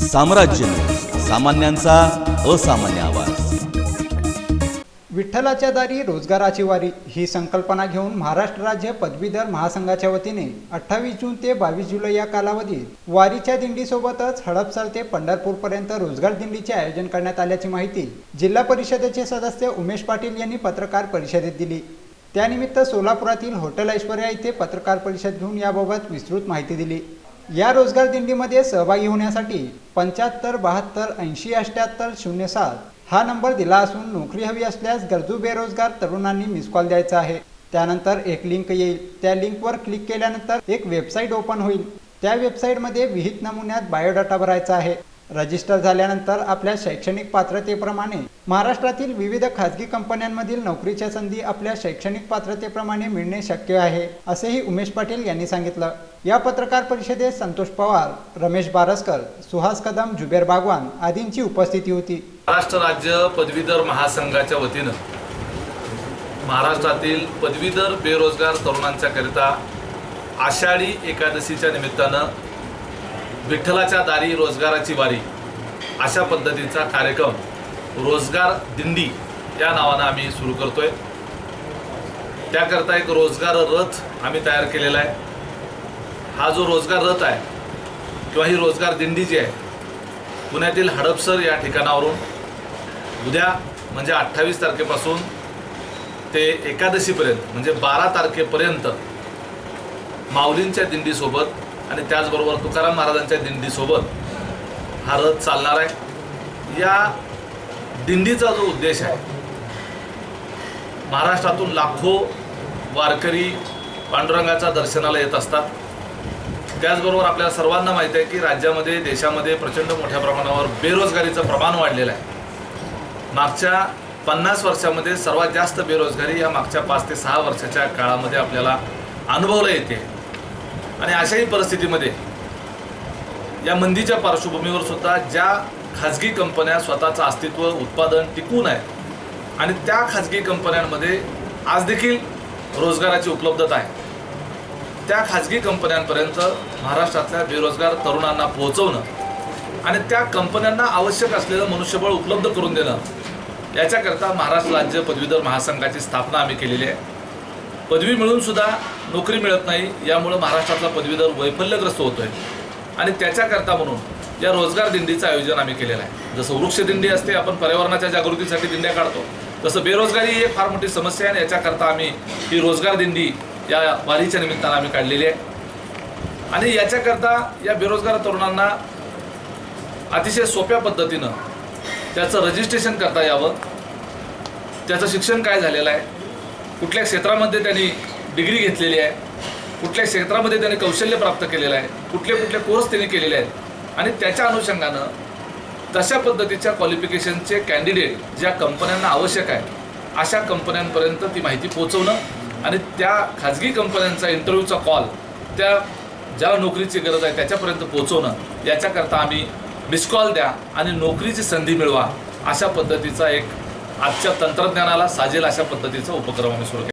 साम्राज्य न्यूज, सामान्यांचा असामान्य आवाज। विठ्ठलाच्या दारी रोजगाराची वारी ही संकल्पना घेऊन महाराष्ट्र राज्य पदवीधर महासंघाच्या वतीने 28 जून ते 22 जुलै या कालावधीत वारीच्या दिंडीसोबतच हडपसर ते पंढरपूरपर्यंत रोजगार दिंडीचे आयोजन करण्यात आल्याची माहिती जिल्हा परिषदेचे सदस्य उमेश पाटील यांनी पत्रकार परिषदेत दिली। त्यानिमित्त सोलापुरातील हॉटेल ऐश्वर्या येथे पत्रकार परिषद घेऊन याबाबत विस्तृत माहिती दिली। या रोजगार दिंडीमध्ये सहभागी होण्यासाठी 75 72 80 78 07 हा नंबर दिला असून नोकरी हवी असल्यास गरजू बेरोजगार तरुणांनी मिस कॉल द्यायचा आहे। त्यानंतर एक लिंक येईल, त्या लिंकवर क्लिक केल्यानंतर एक वेबसाईट ओपन होईल। त्या वेबसाईटमध्ये विहित नमुन्यात बायोडाटा भरायचा आहे। रजिस्टर झाल्यानंतर आपल्या शैक्षणिक पात्रतेप्रमाणे महाराष्ट्रातील विविध खासगी कंपन्यांमधील नोकरीच्या संधी आपल्या शैक्षणिक पात्रतेप्रमाणे मिळणे शक्य आहे, असेही उमेश पाटील यांनी सांगितलं। या पत्रकार परिषदेत संतोष पवार, रमेश बारसकर, सुहास कदम, जुबेर बागवान आदींची उपस्थिती होती। महाराष्ट्र राज्य पदवीधर महासंघाच्या वतीनं महाराष्ट्रातील पदवीधर बेरोजगार तरुणांच्या करिता आषाढी एकादशीच्या निमित्तानं विठ्ठलाच्या दारी रोजगाराची वारी अशा पद्धतीचा कार्यक्रम रोजगार दिंडी या नावानं आम्ही सुरू करतोय। त्याकरता एक रोजगार रथ आम्ही तयार केलेला आहे। हा जो रोजगार रथ आहे किंवा ही रोजगार दिंडी जी आहे पुण्यातील हडपसर या ठिकाणावरून उद्या म्हणजे 28 तारखेपासून ते एकादशीपर्यंत म्हणजे 12 तारखेपर्यंत माऊलींच्या दिंडीसोबत आणि त्याचबरोबर तुकाराम महाराजांच्या दिंडीसोबत हा रथ चालणार आहे। या दिंडीचा जो उद्देश आहे, महाराष्ट्रातून लाखो वारकरी पांडुरंगाच्या दर्शनाला येत असतात। त्याचबरोबर आपल्या सर्वांना माहिती आहे की राज्यामध्ये देशामध्ये प्रचंड मोठ्या प्रमाणावर बेरोजगारीचं प्रमाण वाढलेलं आहे। मागच्या 50 वर्षामध्ये सर्वात जास्त बेरोजगारी या मागच्या 5 ते 6 वर्षाच्या काळामध्ये आपल्याला अनुभवला येते। आणि अशाही परिस्थितीमध्ये या मंदीच्या पार्श्वभूमीवर सुद्धा ज्या खाजगी कंपन्या स्वतःचं अस्तित्व उत्पादन टिकवून आहेत आणि त्या खाजगी कंपन्यांमध्ये आज देखील रोजगाराची उपलब्धता आहे, त्या खाजगी कंपन्यांपर्यंत महाराष्ट्रातल्या बेरोजगार तरुणांना पोहोचवणं आणि त्या कंपन्यांना आवश्यक असलेलं मनुष्यबळ उपलब्ध करून देणं याच्याकरता महाराष्ट्र राज्य पदवीधर महासंघाची स्थापना आम्ही केलेली आहे। पदवी मिळून सुद्धा नोकरी मिळत नाही, यामुळे महाराष्ट्रातला पदवीधर वैफल्यग्रस्त होतोय आणि त्याच्याकरता म्हणून या रोजगार दिंडीचं आयोजन आम्ही केलेलं आहे। जसं वृक्ष दिंडी असते, आपण पर्यावरणाच्या जागृतीसाठी दिंड्या काढतो, तसं बेरोजगारी ही एक फार मोठी समस्या आहे आणि याच्याकरता आम्ही ही रोजगार दिंडी या वारीच्या निमित्तानं आम्ही काढलेली आहे। आणि याच्याकरता या बेरोजगार तरुणांना अतिशय सोप्या पद्धतीनं त्याचं रजिस्ट्रेशन करता यावं, त्याचं शिक्षण काय झालेलं आहे, कुठल्या क्षेत्रामध्ये त्यांनी डिग्री घेतलेली आहे, कुठल्या क्षेत्रामध्ये त्यांनी कौशल्य प्राप्त केलेलं आहे, कुठले कुठले कोर्स त्यांनी केलेले आहेत आणि त्याच्या अनुषंगानं तशा पद्धतीच्या क्वालिफिकेशनचे कॅन्डिडेट ज्या कंपन्यांना आवश्यक आहे अशा कंपन्यांपर्यंत ती माहिती पोहोचवणं आणि त्या खाजगी कंपन्यांचा इंटरव्ह्यूचा कॉल त्या ज्याला नोकरीची गरज आहे त्याच्यापर्यंत पोहोचवणं, याच्याकरता आम्ही मिस कॉल द्या आणि नोकरीची संधी मिळवा अशा पद्धतीचा एक आजच्या तंत्रज्ञानाला साजेल अशा पद्धतीचा उपक्रम आम्ही सुरू केला।